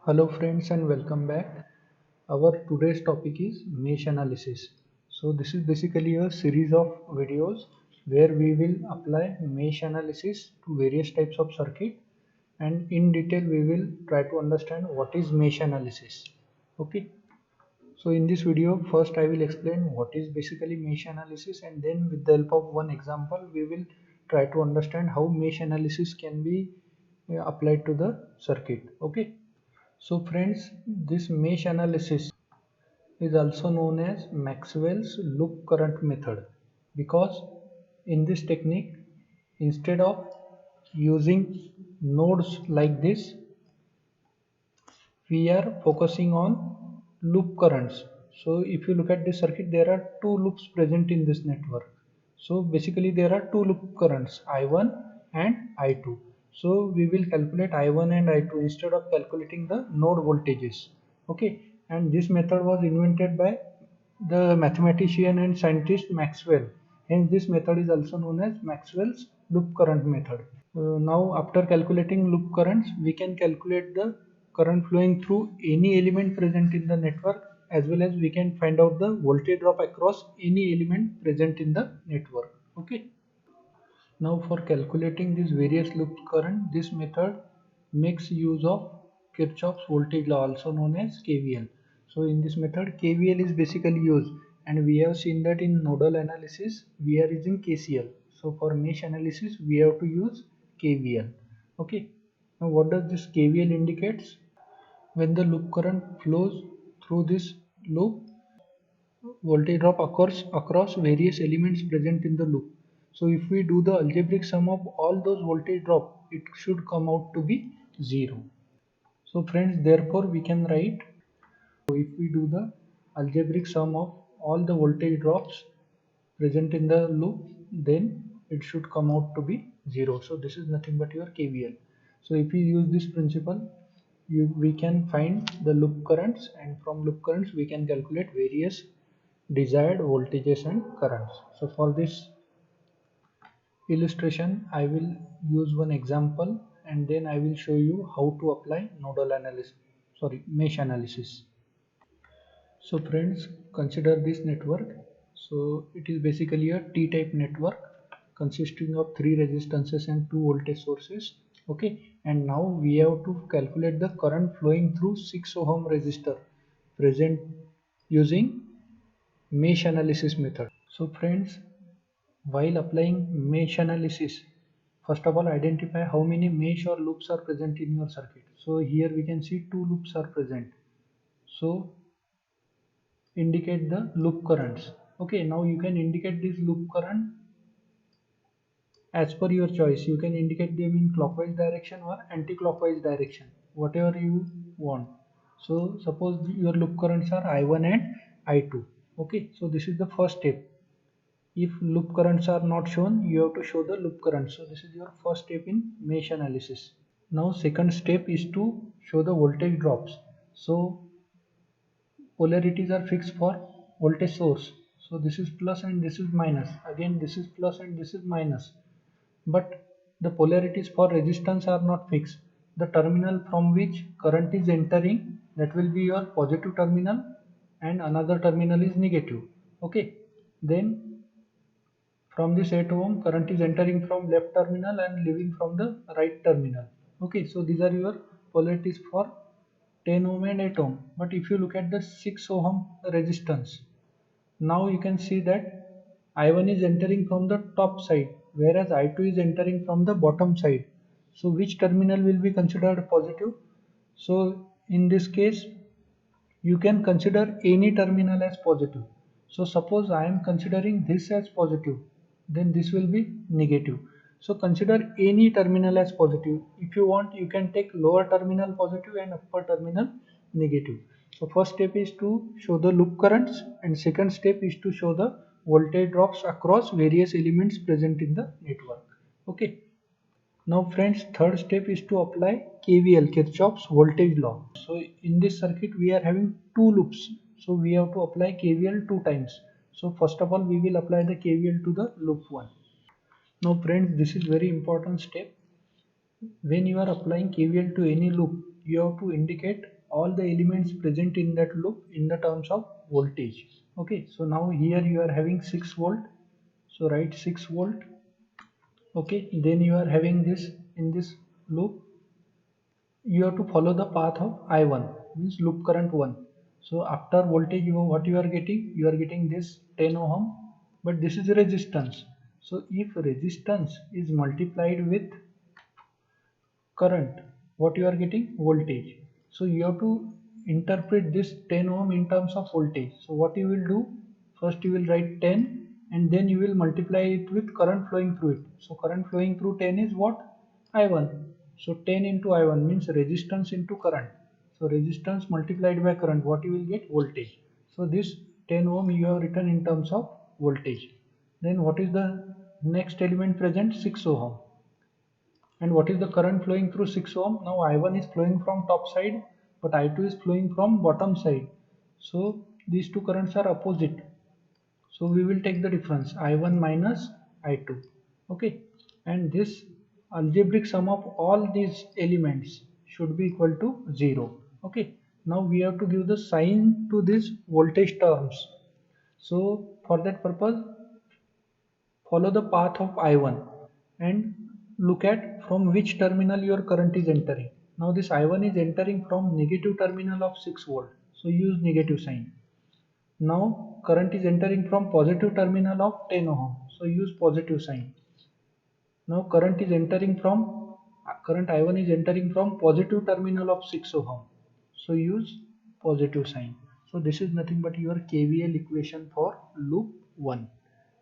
Hello friends and welcome back. Our today's topic is mesh analysis. So this is basically a series of videos where we will apply mesh analysis to various types of circuit, and in detail we will try to understand what is mesh analysis. Okay. So in this video first I will explain what is basically mesh analysis, and then with the help of one example we will try to understand how mesh analysis can be applied to the circuit. Okay. So friends, this mesh analysis is also known as Maxwell's loop current method, because in this technique, instead of using nodes like this, we are focusing on loop currents. So if you look at this circuit, there are two loops present in this network. So basically there are two loop currents, I1 and I2. So we will calculate I1 and I2 instead of calculating the node voltages. Okay, and this method was invented by the mathematician and scientist Maxwell. Hence this method is also known as Maxwell's loop current method. Now after calculating loop currents, we can calculate the current flowing through any element present in the network, as well as we can find out the voltage drop across any element present in the network. Okay. Now for calculating these various loop current, this method makes use of Kirchhoff's voltage law, also known as KVL. So in this method KVL is basically used, and we have seen that in nodal analysis we are using KCL. So for mesh analysis we have to use KVL. Okay. Now what does this KVL indicates? When the loop current flows through this loop, voltage drop occurs across various elements present in the loop. So if we do the algebraic sum of all those voltage drop, it should come out to be 0. So friends, therefore we can write, so if we do the algebraic sum of all the voltage drops present in the loop, then it should come out to be 0. So this is nothing but your KVL. So if you use this principle, we can find the loop currents, and from loop currents we can calculate various desired voltages and currents. So for this illustration I will use one example, and then I will show you how to apply mesh analysis. So friends, consider this network. So it is basically a T-type network consisting of 3 resistances and 2 voltage sources. Okay, and now we have to calculate the current flowing through 6 ohm resistor present using mesh analysis method. So friends, while applying mesh analysis, first of all identify how many mesh or loops are present in your circuit. So here we can see 2 loops are present. So indicate the loop currents. Okay, now you can indicate this loop current as per your choice. You can indicate them in clockwise direction or anti-clockwise direction, whatever you want. So suppose your loop currents are I1 and I2. Okay, so this is the first step. If loop currents are not shown, you have to show the loop currents. So this is your first step in mesh analysis. Now second step is to show the voltage drops. So polarities are fixed for voltage source. So this is plus and this is minus. Again this is plus and this is minus. But the polarities for resistance are not fixed. The terminal from which current is entering, that will be your positive terminal, and another terminal is negative. Okay. Then from this 8 ohm current is entering from left terminal and leaving from the right terminal. Okay, so these are your polarities for 10 ohm and 8 ohm. But if you look at the 6 ohm resistance, now you can see that I1 is entering from the top side, whereas I2 is entering from the bottom side. So which terminal will be considered positive? So in this case you can consider any terminal as positive. So suppose I am considering this as positive, then this will be negative. So consider any terminal as positive. If you want, you can take lower terminal positive and upper terminal negative. So first step is to show the loop currents, and second step is to show the voltage drops across various elements present in the network. Okay. Now friends, third step is to apply KVL, Kirchhoff's voltage law. So in this circuit we are having two loops. So we have to apply KVL two times. So first of all we will apply the KVL to the loop 1. Now friends, this is very important step. When you are applying KVL to any loop, you have to indicate all the elements present in that loop in the terms of voltage. Okay, so now here you are having 6 volt, so write 6 volt. Okay, then you are having this in this loop, you have to follow the path of I1, means loop current 1. So after voltage, what you are getting? You are getting this 10 ohm, but this is resistance. So if resistance is multiplied with current, what you are getting? Voltage. So you have to interpret this 10 ohm in terms of voltage. So what you will do? First you will write 10 and then you will multiply it with current flowing through it. So current flowing through 10 is what? I1. So 10 into I1 means resistance into current. So resistance multiplied by current, what you will get? Voltage. So this 10 ohm you have written in terms of voltage. Then what is the next element present? 6 ohm. And what is the current flowing through 6 ohm? Now I1 is flowing from top side, but I2 is flowing from bottom side. So these two currents are opposite. So we will take the difference, I1 minus I2. Okay, and this algebraic sum of all these elements should be equal to 0. Okay, now we have to give the sign to these voltage terms. So for that purpose, follow the path of I1 and look at from which terminal your current is entering. Now this I1 is entering from negative terminal of 6 volt. So use negative sign. Now current is entering from positive terminal of 10 ohm. So use positive sign. Now current I1 is entering from positive terminal of 6 ohm. So use positive sign. So this is nothing but your KVL equation for loop 1.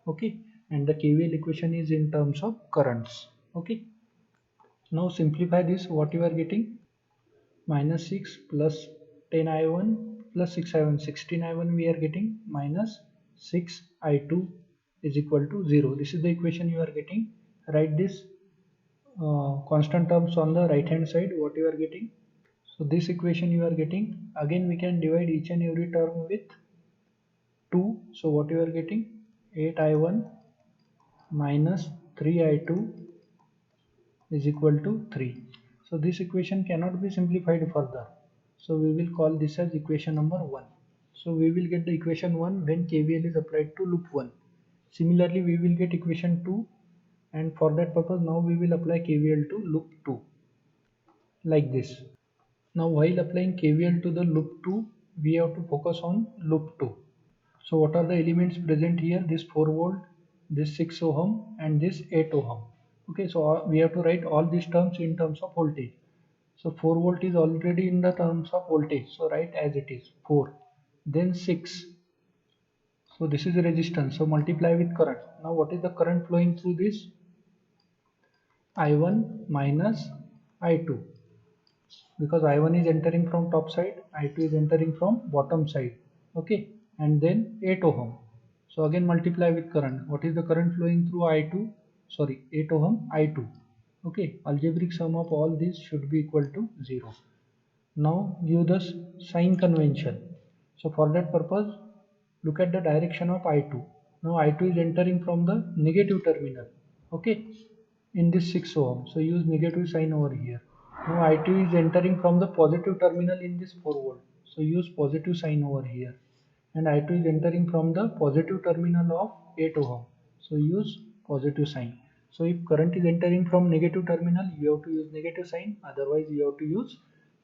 Okay, and the KVL equation is in terms of currents. Okay, now simplify this, what you are getting? Minus 6 plus 10 I1 plus 6 I1, 16 I1 we are getting, minus 6 I2 is equal to 0. This is the equation you are getting. Write this constant terms on the right hand side, what you are getting. So this equation you are getting, again we can divide each and every term with 2. So what you are getting? 8 I1 minus 3 I2 is equal to 3. So this equation cannot be simplified further. So we will call this as equation number 1. So we will get the equation 1 when KVL is applied to loop 1. Similarly, we will get equation 2, and for that purpose now we will apply KVL to loop 2 like this. Now while applying KVL to the loop 2, we have to focus on loop 2. So what are the elements present here? This 4 volt, this 6 ohm and this 8 ohm. Okay, so we have to write all these terms in terms of voltage. So 4 volt is already in the terms of voltage. So write as it is 4. Then 6. So this is the resistance. So multiply with current. Now what is the current flowing through this? I1 minus I2. Because I1 is entering from top side, I2 is entering from bottom side. Okay, and then 8 ohm. So again multiply with current. What is the current flowing through I2? Sorry, 8 ohm I2. Okay, algebraic sum of all these should be equal to 0. Now give the sign convention. So for that purpose, look at the direction of I2. Now I2 is entering from the negative terminal. Okay, in this 6 ohm. So use negative sign over here. Now I2 is entering from the positive terminal in this 4 volt. So use positive sign over here. And I2 is entering from the positive terminal of 8 ohm. So use positive sign. So if current is entering from negative terminal, you have to use negative sign. Otherwise, you have to use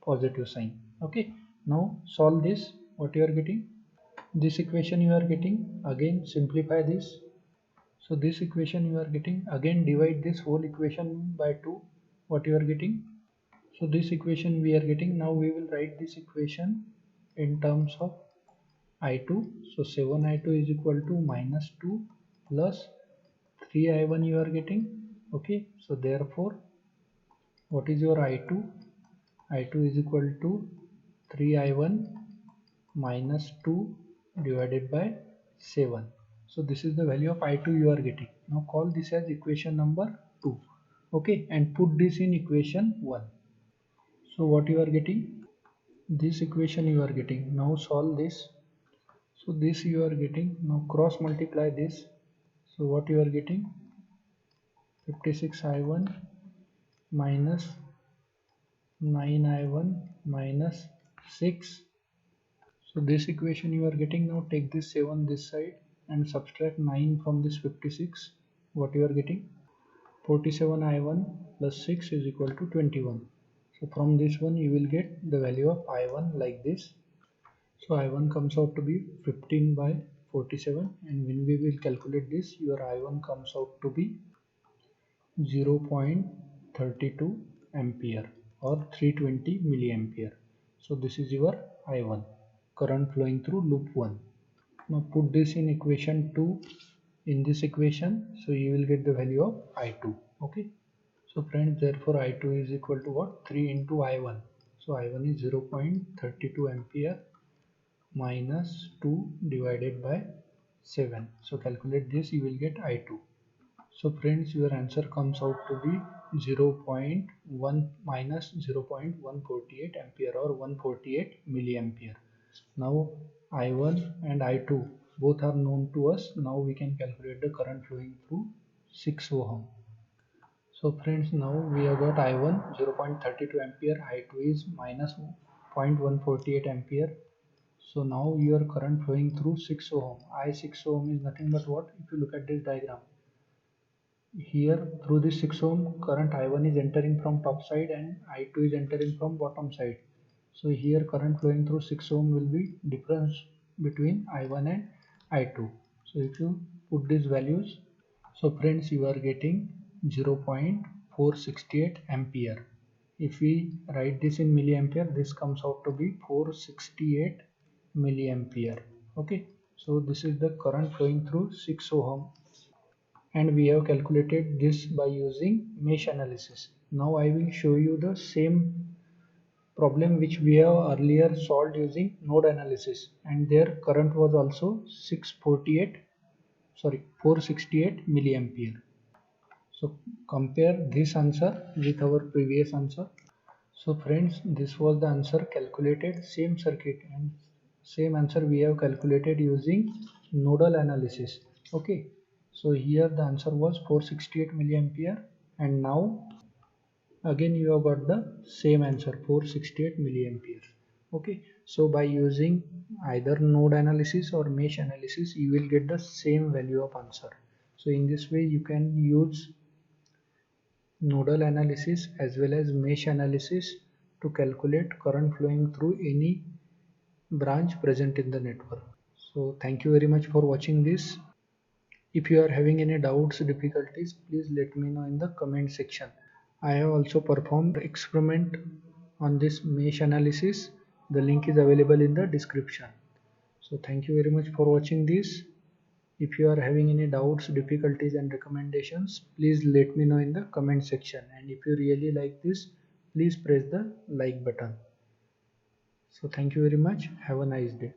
positive sign. Okay. Now solve this. What you are getting? This equation you are getting. Again simplify this. So this equation you are getting, again divide this whole equation by 2, what you are getting. So this equation we are getting, now we will write this equation in terms of I2. So 7 I2 is equal to minus 2 plus 3 I1 you are getting. Okay, so therefore what is your I2? I2 is equal to 3 I1 minus 2 divided by 7. So this is the value of I2 you are getting. Now call this as equation number 2. Okay, and put this in equation 1. So what you are getting? This equation you are getting. Now solve this. So this you are getting. Now cross multiply this. So what you are getting? 56 I1 minus 9 I1 minus 6. So this equation you are getting now. Take this 7 this side and subtract 9 from this 56. What you are getting? 47i1 plus 6 is equal to 21. So from this one you will get the value of i1 like this. So I1 comes out to be 15 by 47, and when we will calculate this, your I1 comes out to be 0.32 ampere or 320 milliampere. So this is your I1, current flowing through loop 1. Now put this in equation 2 in this equation, so you will get the value of I2. Okay. So friends, therefore I2 is equal to what? 3 into I1. So I1 is 0.32 ampere minus 2 divided by 7. So calculate this, you will get I2. So friends, your answer comes out to be 0.1 minus 0.148 ampere or 148 milliampere. Now I1 and I2 both are known to us. Now we can calculate the current flowing through 6 ohm. So friends, now we have got I1 0.32 ampere, I2 is minus 0.148 ampere. So now your current flowing through 6 ohm. I6 ohm is nothing but what? If you look at this diagram, here through this 6 ohm current I1 is entering from top side and I2 is entering from bottom side. So here current flowing through 6 ohm will be difference between I1 and I2. So if you put these values, so friends, you are getting 0.468 ampere. If we write this in milliampere, this comes out to be 468 milliampere. Okay, so this is the current flowing through 6 ohm, and we have calculated this by using mesh analysis. Now I will show you the same problem which we have earlier solved using node analysis, and their current was also 468 milliampere. So compare this answer with our previous answer. So friends, this was the answer calculated, same circuit and same answer we have calculated using nodal analysis. Okay, so here the answer was 468 milliampere, and now again you have got the same answer, 468 milliampere. Okay, so by using either node analysis or mesh analysis, you will get the same value of answer. So in this way you can use nodal analysis as well as mesh analysis to calculate current flowing through any branch present in the network. So thank you very much for watching this. If you are having any doubts, difficulties, please let me know in the comment section. I have also performed experiment on this mesh analysis. The link is available in the description. So thank you very much for watching this. If you are having any doubts, difficulties and recommendations, please let me know in the comment section. And if you really like this, please press the like button. So thank you very much. Have a nice day.